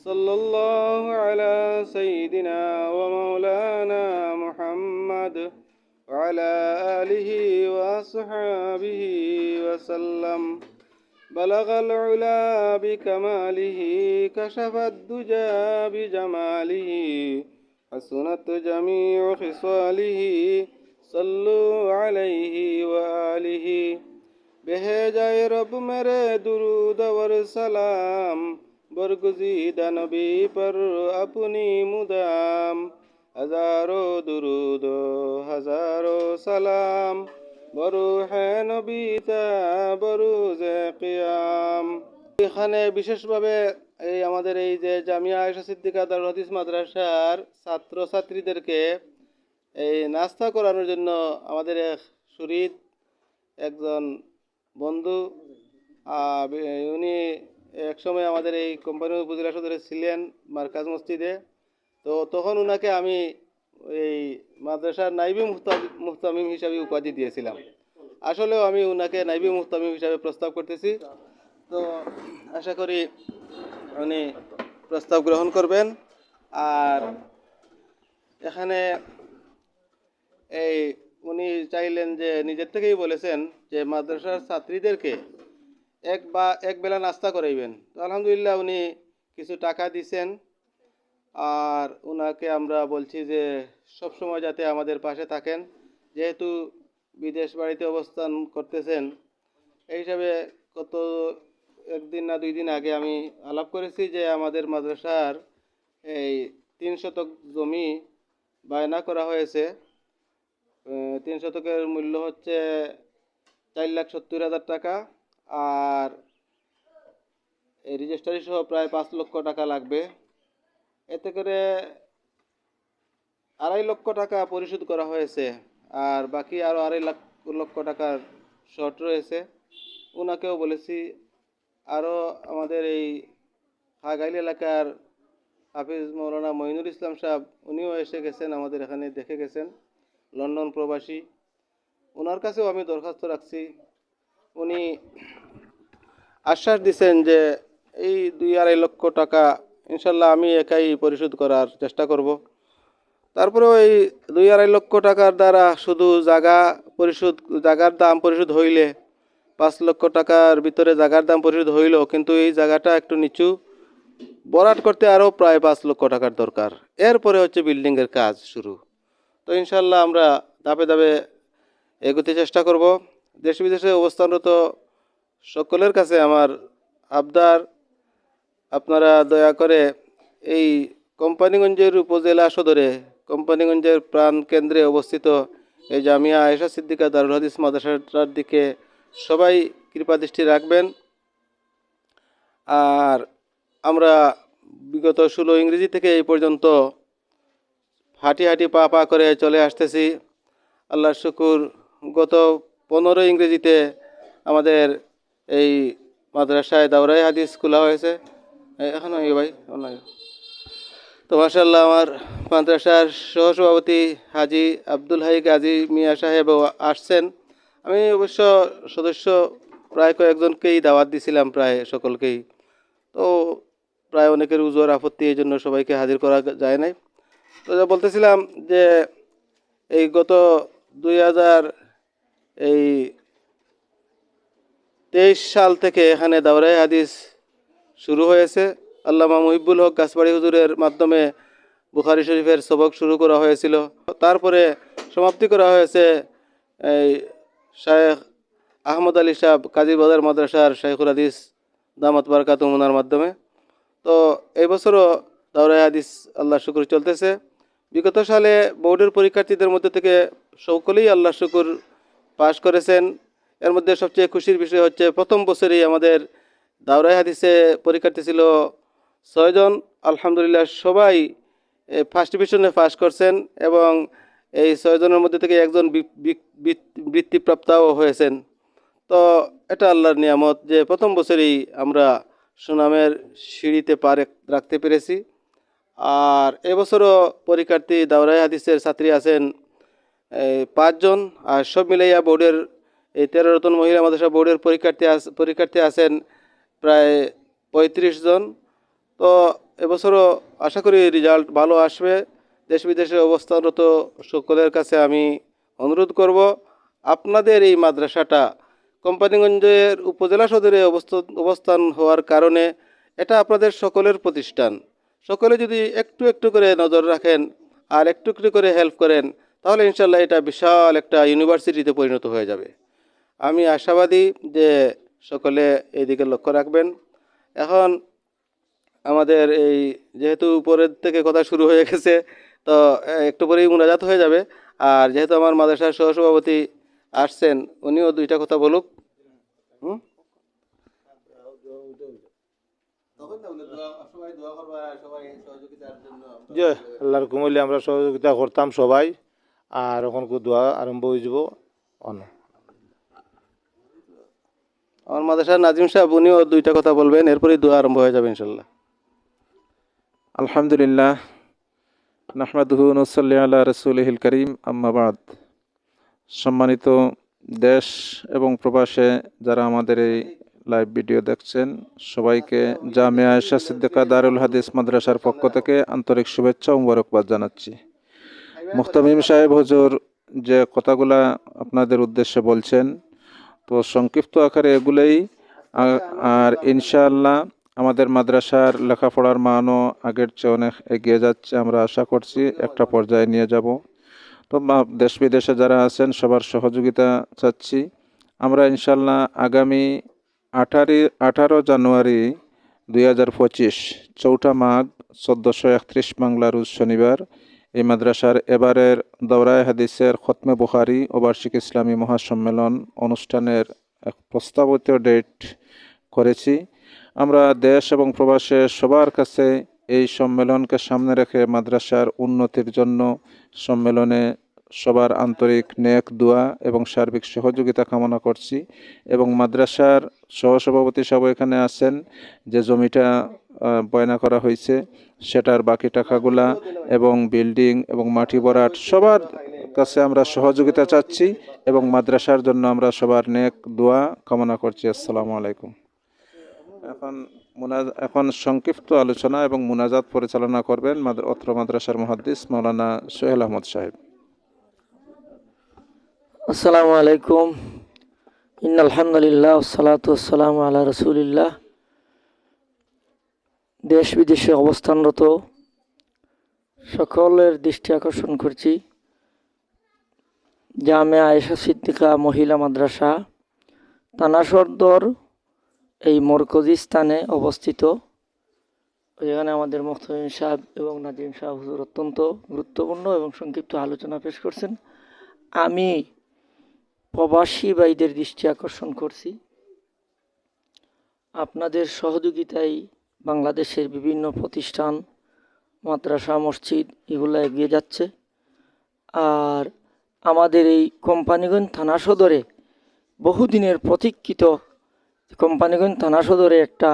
صلى الله على سيدنا ومولانا محمد وعلى آله وصحبه وسلم. بلغ العلا بكماله كشف الدجى بجماله حسنت جميع خصاله صلوا عليه وآله. بهجائے رب میرے درود اور سلام برگزیدہ نبی پر اپنی مدام. ہزاروں درود و ہزاروں سلام বরুহ নবী বরুজ কিয়াম। এখানে বিশেষভাবে আমাদের এই যে জামিয়া আয়েশা সিদ্দিকা দারুল হাদিস মাদ্রাসার ছাত্রছাত্রীদেরকে নাস্তা করানোর জন্য আমাদের এক শরীদ একজন বন্ধু, উনি একসময় আমাদের এই কোম্পানির উপজেলা সদরে ছিলেন মার্কাজ মসজিদে। তো তখন উনাকে আমি এই মাদ্রাসার নাইবি মুহতামিম হিসাবে উপাধি দিয়েছিলাম। আসলেও আমি উনাকে নাইবি মুহতামিম হিসাবে প্রস্তাব করতেছি। তো আশা করি উনি প্রস্তাব গ্রহণ করবেন। আর এখানে উনি চাইলেন যে নিজের থেকেই বলেছেন যে মাদ্রাসার ছাত্রীদেরকে এক বেলা নাস্তা করাইবেন। তো আলহামদুলিল্লাহ উনি কিছু টাকা দিছেন। আর উনাকে আমরা বলছি যে সব সময় যাতে আমাদের পাশে থাকেন, যেহেতু বিদেশ বাড়িতে অবস্থান করতেছেন। এই হিসাবে গত একদিন না 2 দিন আগে আমি আলাপ করেছি যে আমাদের মাদ্রাসার 3 শতক জমি বায়না করা হয়েছে। 3 শতকের মূল্য হচ্ছে 4,70,000 টাকা। আর এই রেজিস্ট্রারি সহ প্রায় 5 লক্ষ টাকা লাগবে। এতে করে 2.5 লক্ষ টাকা পরিশোধ করা হয়েছে, আর বাকি আরও 2.5 লক্ষ টাকার শর্ট রয়েছে। ওনাকেও বলেছি। আরও আমাদের এই হাগাইল এলাকার হাফিজ মৌলানা মঈনুল ইসলাম সাহেব, উনিও এসে গেছেন, আমাদের এখানে দেখে গেছেন, লন্ডন প্রবাসী। ওনার কাছেও আমি দরখাস্ত রাখছি। উনি আশ্বাস দিচ্ছেন যে এই 2-2.5 লক্ষ টাকা ইনশাল্লাহ আমি একাই পরিশোধ করার চেষ্টা করব। তারপরেও এই 2-2.5 লক্ষ টাকার দ্বারা শুধু জায়গার দাম পরিশোধ হইলে 5 লক্ষ টাকার ভিতরে জায়গার দাম পরিশোধ হইল, কিন্তু এই জায়গাটা একটু নিচু, বরাট করতে আরও প্রায় 5 লক্ষ টাকার দরকার। এরপরে হচ্ছে বিল্ডিংয়ের কাজ শুরু। তো ইনশাল্লাহ আমরা ধাপে ধাপে এগোতে চেষ্টা করব। দেশ বিদেশে অবস্থানরত সকলের কাছে আমার আবদার, আপনারা দয়া করে এই কোম্পানিগঞ্জের উপজেলা সদরে, কোম্পানিগঞ্জের প্রাণ কেন্দ্রে অবস্থিত এই জামিয়া আয়েশা সিদ্দিকা দারুল হাদিস মাদ্রাসাটার দিকে সবাই কৃপাদৃষ্টি রাখবেন। আর আমরা বিগত 16 ইংরেজি থেকে এই পর্যন্ত হাঁটি হাঁটি পা পা করে চলে আসতেছি। আল্লাহর শুকুর, গত 15 ইংরেজিতে আমাদের এই মাদ্রাসায় দাওরায়ে হাদিস খোলা হয়েছে। এখন ভাই তো মাশাআল্লাহ, আমার মাদ্রাসার সহসভাপতি হাজি আব্দুল হাই গাজী মিয়া সাহেব আসছেন। আমি অবশ্য সদস্য প্রায় কয়েকজনকেই দাওয়াত দিছিলাম, প্রায় সকলকেই। তো প্রায় অনেকের উজোর আপত্তি, এই জন্য সবাইকে হাজির করা যায় নাই। তো বলতেছিলাম যে এই গত 2023 সাল থেকে এখানে দাওরায়ে হাদিস শুরু হয়েছে। আল্লামা মুহিবুল হক গাছবাড়ি হুজুরের মাধ্যমে বুখারী শরীফের সবক শুরু করা হয়েছিল। তারপরে সমাপ্তি করা হয়েছে এই শায়েখ আহমদ আলী সাহেব কাজী বাজার মাদ্রাসার শাইখুল হাদিস দামাত বারকাতুহুম ওনার মাধ্যমে। তো এই বছরও দাওরায়ে হাদিস আল্লাহ শুকুর চলতেছে। বিগত সালে বোর্ডের পরীক্ষার্থীদের মধ্যে থেকে সকলেই আল্লাহ শুকুর পাশ করেছেন। এর মধ্যে সবচেয়ে খুশির বিষয় হচ্ছে প্রথম বছরেই আমাদের দাওরায়ে হাদিসে পরীক্ষার্থী ছিল 6 জন। আলহামদুলিল্লাহ সবাই ফার্স্ট ডিভিশনে পাস করছেন, এবং এই 6 জনের মধ্যে থেকে একজন বৃত্তিপ্রাপ্তও হয়েছেন। তো এটা আল্লাহর নিয়ামত যে প্রথম বছরেই আমরা সুনামের সিঁড়িতে পা রাখতে পেরেছি। আর এবছরও পরীক্ষার্থী দাওরায়ে হাদিসের ছাত্রী আছেন 5 জন। আর সব মিলাইয়া বোর্ডের এই 13 রতন মহিলা মাদ্রাসা বোর্ডের পরীক্ষার্থী আছেন প্রায় 35 জন। তো এবছরও আশা করি রেজাল্ট ভালো আসবে। দেশ বিদেশে অবস্থানরত সকলের কাছে আমি অনুরোধ করব, আপনাদের এই মাদ্রাসাটা কোম্পানিগঞ্জের উপজেলা সদরে অবস্থান হওয়ার কারণে এটা আপনাদের সকলের প্রতিষ্ঠান। সকলে যদি একটু একটু করে নজর রাখেন আর একটু একটু করে হেল্প করেন, তাহলে ইনশাল্লাহ এটা বিশাল একটা ইউনিভার্সিটিতে পরিণত হয়ে যাবে। আমি আশাবাদী যে সকলে এই দিকে লক্ষ্য রাখবেন। এখন আমাদের এই যেহেতু উপরের থেকে কথা শুরু হয়ে গেছে, তো একটু পরেই মুনাজাত হয়ে যাবে। আর যেহেতু আমার মাদ্রাসার সহসভাপতি আসছেন, উনিও দুইটা কথা বলুক। হুম, যে আল্লাহর কুমলে আমরা সহযোগিতা করতাম সবাই, আর এখন দোয়া আরম্ভ হয়ে যাব। আমার মাদ্রাসার নাজিম সাহেব, উনিও দুইটা কথা বলবেন, এরপরেই দোয়া আরম্ভ হয়ে যাবে ইনশাল্লাহ। আলহামদুলিল্লাহ, নাহমাদুহু নুসাল্লি আলা রাসূলিহিল কারীম, আম্মা বাদ। সম্মানিত দেশ এবং প্রবাসে যারা আমাদের এই লাইভ ভিডিও দেখছেন, সবাইকে জামিয়া আয়েশা সিদ্দিকা দারুল হাদিস মাদ্রাসার পক্ষ থেকে আন্তরিক শুভেচ্ছা ও মোবারকবাদ জানাচ্ছি। মুহতামিম সাহেব হুজুর যে কথাগুলা আপনাদের উদ্দেশ্যে বলছেন, তো সংক্ষিপ্ত আকারে এগুলোই। আর ইনশাআল্লাহ আমাদের মাদ্রাসার লেখাপড়ার মানও আগের চেয়ে অনেক এগিয়ে যাচ্ছে, আমরা আশা করছি একটা পর্যায়ে নিয়ে যাব। তো দেশ বিদেশে যারা আছেন সবার সহযোগিতা চাচ্ছি। আমরা ইনশাআল্লাহ আগামী 18 জানুয়ারি 2025 4 মাঘ 1431 বাংলা রোজ শনিবার এই মাদ্রাসার এবারের দৌরায়ে হাদিসের খতমে বুখারী ও বার্ষিক ইসলামী মহাসম্মেলন অনুষ্ঠানের এক প্রস্তাবিত ডেট করেছি। আমরা দেশ এবং প্রবাসে সবার কাছে এই সম্মেলনকে সামনে রেখে মাদ্রাসার উন্নতির জন্য সম্মেলনে সবার আন্তরিক নেক দোয়া এবং সার্বিক সহযোগিতা কামনা করছি। এবং মাদ্রাসার সহসভাপতি সাহেব এখানে আছেন, যে জমিটা বয়না করা হয়েছে সেটার বাকি টাকাগুলা এবং বিল্ডিং এবং মাটি ভরাট সবার কাছে আমরা সহযোগিতা চাচ্ছি এবং মাদ্রাসার জন্য আমরা সবার নেক দোয়া কামনা করছি। আসসালামু আলাইকুম। এখন সংক্ষিপ্ত আলোচনা এবং মুনাজাত পরিচালনা করবেন অত্র মাদ্রাসার মুহাদ্দিস মাওলানা সোহেল আহমদ সাহেব। আসসালামু আলাইকুম। ইন্নাল হামদুলিল্লাহ ওয়াসসালাতু ওয়াসসালামু আলা রাসূলিল্লাহ। দেশ বিদেশে অবস্থানরত সকলের দৃষ্টি আকর্ষণ করছি, জামিয়া আয়েশা সিদ্দিকা মহিলা মাদ্রাসা থানা সদর এই মরকজি স্থানে অবস্থিত। এখানে আমাদের মুহতামিম সাহেব এবং নাজিম সাহেব হুজুর অত্যন্ত গুরুত্বপূর্ণ এবং সংক্ষিপ্ত আলোচনা পেশ করছেন। আমি প্রবাসী ভাইদের দৃষ্টি আকর্ষণ করছি, আপনাদের সহযোগিতায় বাংলাদেশের বিভিন্ন প্রতিষ্ঠান, মাদ্রাসা, মসজিদ এগুলো এগিয়ে যাচ্ছে। আর আমাদের এই কোম্পানিগঞ্জ থানা সদরে বহুদিনের প্রতীক্ষিত কোম্পানিগঞ্জ থানা সদরে একটা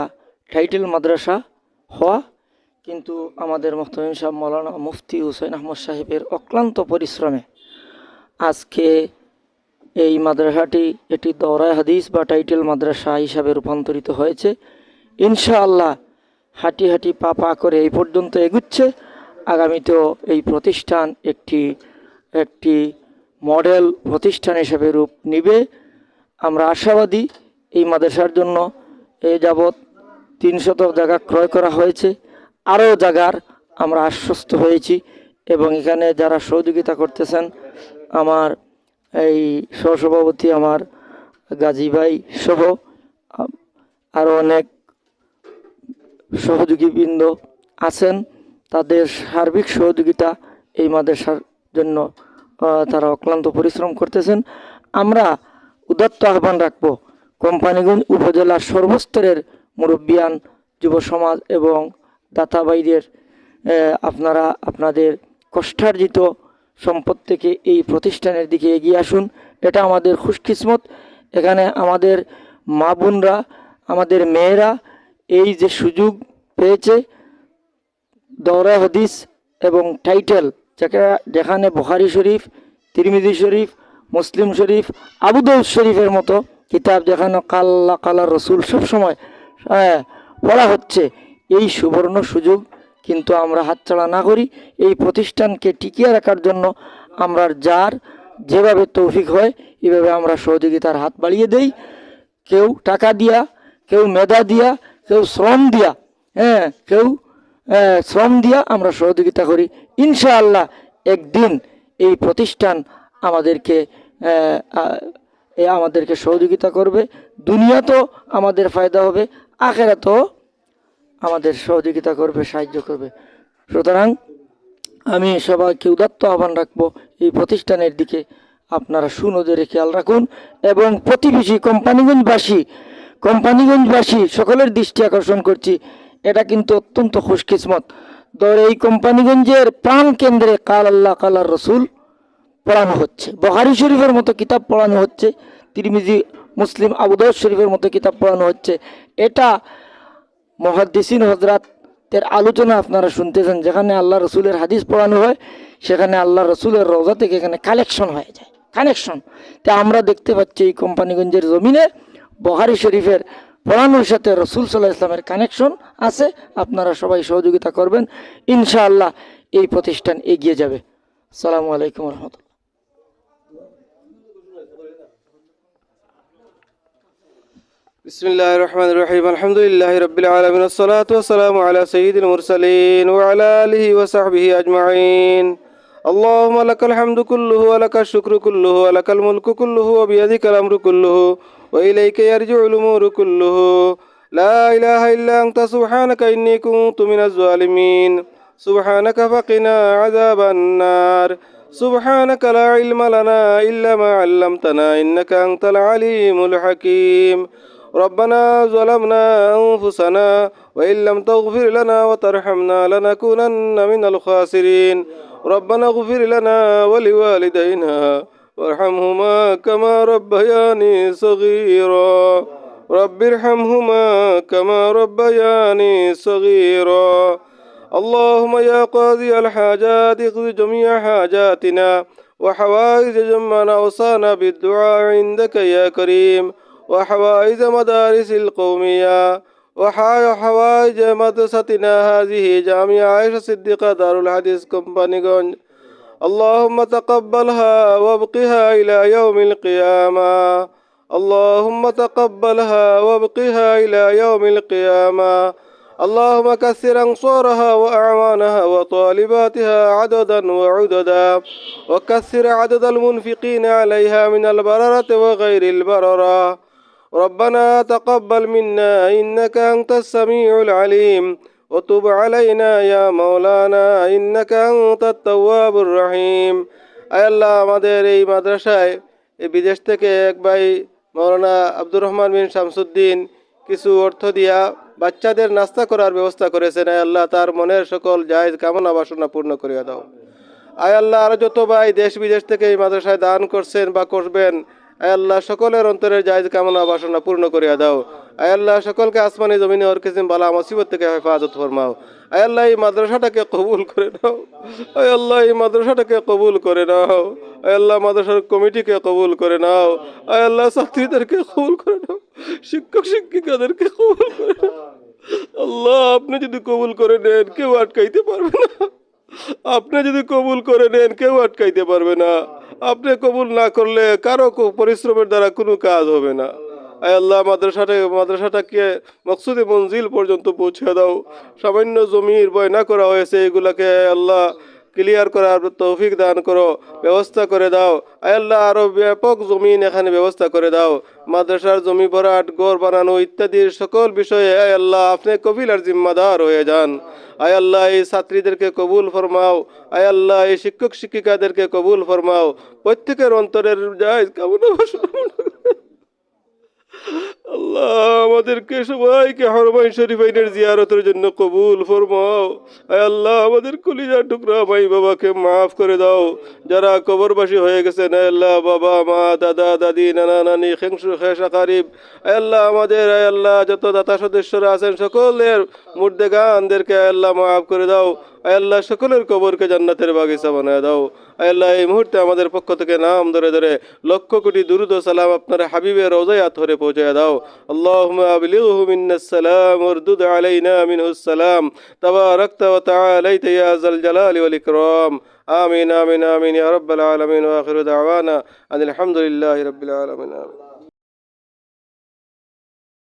টাইটেল মাদ্রাসা হওয়া, কিন্তু আমাদের মুহতামিম সাহেব মৌলানা মুফতি হুসাইন আহমদ সাহেবের অক্লান্ত পরিশ্রমে আজকে এই মাদ্রাসাটি এটি দৌরায়ে হাদিস বা টাইটেল মাদ্রাসা হিসাবে রূপান্তরিত হয়েছে। ইনশাআল্লাহ হাঁটি হাঁটি পা পা করে এই পর্যন্ত এগুচ্ছে। আগামীতেও এই প্রতিষ্ঠান একটি মডেল প্রতিষ্ঠান হিসেবে রূপ নিবে। আমরা আশাবাদী। এই মাদ্রাসার জন্য এ যাবৎ 300 জায়গা ক্রয় করা হয়েছে, আরও জায়গার আমরা আশ্বস্ত হয়েছি। এবং এখানে যারা সহযোগিতা করতেছেন, আমার এই সহসভাপতি আমার গাজী ভাই সহ আরও অনেক সহযোগীবৃন্দ আছেন, তাদের সার্বিক সহযোগিতা এই মাদ্রাসার জন্য তারা অক্লান্ত পরিশ্রম করতেছেন। আমরা উদাত্ত আহ্বান রাখব কোম্পানিগঞ্জ উপজেলার সর্বস্তরের মুরব্বিয়ান, যুব সমাজ এবং দাতা ভাইদের, আপনারা আপনাদের কষ্টার্জিত সম্পদ থেকে এই প্রতিষ্ঠানের দিকে এগিয়ে আসুন। এটা আমাদের খুশকিসমত। এখানে আমাদের মা বোনরা, আমাদের মেয়েরা এই যে সুযোগ পেয়েছে, দৌরায়ে হাদিস এবং টাইটেল, যেখানে বুখারী শরীফ, তিরমিজি শরীফ, মুসলিম শরীফ, আবু দাউদ শরীফের মতো কিতাব যেখানে কাল্লা কালা রসুল সবসময় পড়া হচ্ছে, এই সুবর্ণ সুযোগ কিন্তু আমরা হাতছাড়া না করি। এই প্রতিষ্ঠানকে টিকিয়ে রাখার জন্য আমরা যার যেভাবে তৌফিক হয় এভাবে আমরা সহযোগিতার হাত বাড়িয়ে দেই। কেউ টাকা দিয়া, কেউ মেধা দিয়া, কেউ শ্রম দিয়া, কেউ শ্রম দিয়া আমরা সহযোগিতা করি। ইনশাআল্লাহ একদিন এই প্রতিষ্ঠান আমাদেরকে সহযোগিতা করবে। দুনিয়াতেও আমাদের ফায়দা হবে, আখিরাতেও আমাদের সহযোগিতা করবে, সাহায্য করবে। সুতরাং আমি সবাইকে উদাত্ত আহ্বান রাখবো এই প্রতিষ্ঠানের দিকে আপনারা সুনজরে খেয়াল রাখুন এবং প্রতিবেশী কোম্পানিগঞ্জবাসী সকলের দৃষ্টি আকর্ষণ করছি, এটা কিন্তু অত্যন্ত খুশকিসমত। ধর এই কোম্পানিগঞ্জের প্রাণ কেন্দ্রে কাল আল্লাহ কালার রসুল পড়ানো হচ্ছে, বুখারী শরীফের মতো কিতাব পড়ানো হচ্ছে, তিরমিজি, মুসলিম, আবু দাউদ শরীফের মতো কিতাব পড়ানো হচ্ছে। এটা মুহাদ্দিসিন হযরতের আলোচনা আপনারা শুনতেছেন, যেখানে আল্লাহ রসুলের হাদিস পড়ানো হয় সেখানে আল্লাহ রসুলের রওজা থেকে এখানে কালেকশন হয়ে যায়, কানেকশন। তা আমরা দেখতে পাচ্ছি এই কোম্পানিগঞ্জের জমিনে বুখারী শরীফের পড়ানোর সাথে রসুল সাল্লাল্লাহু আলাইহি ওয়াসাল্লামের কানেকশন আছে। আপনারা সবাই সহযোগিতা করবেন, ইনশাআল্লাহ এই প্রতিষ্ঠান এগিয়ে যাবে। আসসালামু আলাইকুম ওয়া রাহমাতুল্লাহ। বিসমিল্লাহির রহমানির রহিম, আলহামদুলিল্লাহি রাব্বিল আলামিন, আসসালাতু ওয়াসসালামু আলা সাইয়্যিদিল মুরসালিন ওয়া আলা আলিহি ওয়া সাহবিহি আজমাইন। আল্লাহুম্মা লাকাল হামদু কুল্লুহু ওয়া লাকাশ শুকরু কুল্লুহু ওয়া লাকাল মুলকু কুল্লুহু ওয়া বিয়াদিকাল আমরু কুল্লুহু ওয়া ইলাইকা ইয়ারজিউল উমুরু কুল্লুহু। লা ইলাহা ইল্লা আনতা সুবহানাকা ইন্নী কুনতু মিনাজ জালিমিন। সুবহানাকা ফাকিনা আযাবান নার। সুবহানাকা লা ইলমা লানা ইল্লা মা 'আল্লামতানা ইন্নাকা আনতাল আলিমুল হাকীম। ربنا ظلمنا أنفسنا وإن لم تغفر لنا وترحمنا لنكونن من الخاسرين. ربنا اغفر لنا ولوالدينا وارحمهما كما ربياني صغيرا. رب ارحمهما كما ربياني صغيرا. اللهم يا قاضي الحاجات اقض جميع حاجاتنا وحوائج جمعنا أوصانا بالدعاء عندك يا كريم، وحوائج مدارس القومية وحوائج مدرستنا هذه جامعة عائشة الصديقة دار الحديث كومبانيগঞ্জ. اللهم تقبلها وابقها إلى يوم القيامة. اللهم تقبلها وابقها إلى يوم القيامة. اللهم كثر أنصارها وأعوانها وطالباتها عددا وعددا، وكثر عدد المنفقين عليها من البررة وغير البررة. ربنا تقبل منا إنك أنت السميع العليم، وتب علينا يا مولانا إنك أنت التواب الرحيم. আয় আল্লাহ, আমাদের এই মাদ্রাসায় এই বিদেশ থেকে এক ভাই মাওলানা আব্দুর রহমান বিন শামসুদ্দিন কিছু অর্থ দিয়া বাচ্চাদের নাস্তা করার ব্যবস্থা করেছেন। আয় আল্লাহ, তার মনের সকল জায়েজ কামনা বাসনা পূর্ণ করিয়া দাও। আয় আল্লাহ, আর যত ভাই দেশ বিদেশ থেকে এই মাদ্রাসায় দান করছেন বা করবেন, আয় আল্লাহ সকলের অন্তরের জায়েজ কামনা বাসনা পূর্ণ করিয়া দাও। আয় আল্লাহ সকলকে আসমানি জমিনে ওর কিসিম বালা মুসিবত থেকে হেফাজত ফরমাও। আয় আল্লাহ এই মাদ্রাসাটাকে কবুল করে নাও। আয় আল্লাহ এই মাদ্রাসাটাকে কবুল করে নাও। আয় আল্লাহ মাদ্রাসার কমিটিকে কবুল করে নাও। আয় আল্লাহ ছাত্রীদেরকে কবুল করে নাও, শিক্ষক শিক্ষিকাদেরকে কবুল করে নাও। আল্লাহ, আপনি যদি কবুল করে নেন কেউ আটকাইতে পারবে না। আপনি যদি কবুল করে নেন কেউ আটকাইতে পারবে না। আপনি কবুল না করলে কারো পরিশ্রমের দ্বারা কোনো কাজ হবে না। আয় আল্লাহ মাদ্রাসাটাকে মকসুদে মঞ্জিল পর্যন্ত পৌঁছে দাও। সামান্য জমির বয়না করা হয়েছে, এগুলাকে আল্লাহ ক্লিয়ার করার তৌফিক দান করো, ব্যবস্থা করে দাও। আয় আল্লাহ আরো ব্যাপক জমিন এখানে ব্যবস্থা করে দাও। মাদ্রাসার জমি ভরাট, গড় বানানো ইত্যাদির সকল বিষয়ে আয় আল্লাহ আপনি কবিল আর জিম্মাদার হয়ে যান। আয় আল্লাহ এই ছাত্রীদেরকে কবুল ফরমাও। আয় আল্লাহ এই শিক্ষক শিক্ষিকাদেরকে কবুল ফরমাও। প্রত্যেকের অন্তরের জায়েজ কামনা বাসনা আল্লাহ আমাদেরকে সবাইকে হরমাইন শরীফাইনের জিয়ারতের জন্য কবুল ফরমাও। আয় আল্লাহ আমাদের কলিজার টুকরা ভাই বাবাকে মাফ করে দাও। যারা কবরবাসী হয়ে গেছেন, আয় আল্লাহ বাবা মা দাদা দাদি নানা নানি খেংসু খেসা কারিব, আয় আল্লাহ আমাদের আয় আল্লাহ যত দাতা সদস্যরা আছেন সকলের মুর্দেগানদেরকে আয় আল্লাহ মাফ করে দাও। আয় আল্লাহ সকলের কবরকে জান্নাতের বাগিচা বানায় দাও। আয় আল্লাহ এই মুহূর্তে আমাদের পক্ষ থেকে নাম ধরে ধরে লক্ষ কোটি দুরুদ ও সালাম আপনার হাবিবের রওজায় আথরে পৌঁছায় দাও। আল্লাহুম্মা আবলিগহু মিন্নাস সালাম ওয়ারদুদ আলাইনা মিনহুস সালাম তাবারাকতা ওয়া তাআলাইতা ইয়া যাল জালালি ওয়াল ইকরাম। আমিন আমিন আমিন ইয়া রাব্বাল আলামিন ওয়া আখিরু দাওয়ানা আনিল হামদুলিল্লাহি রাব্বিল আলামিন। আমিন।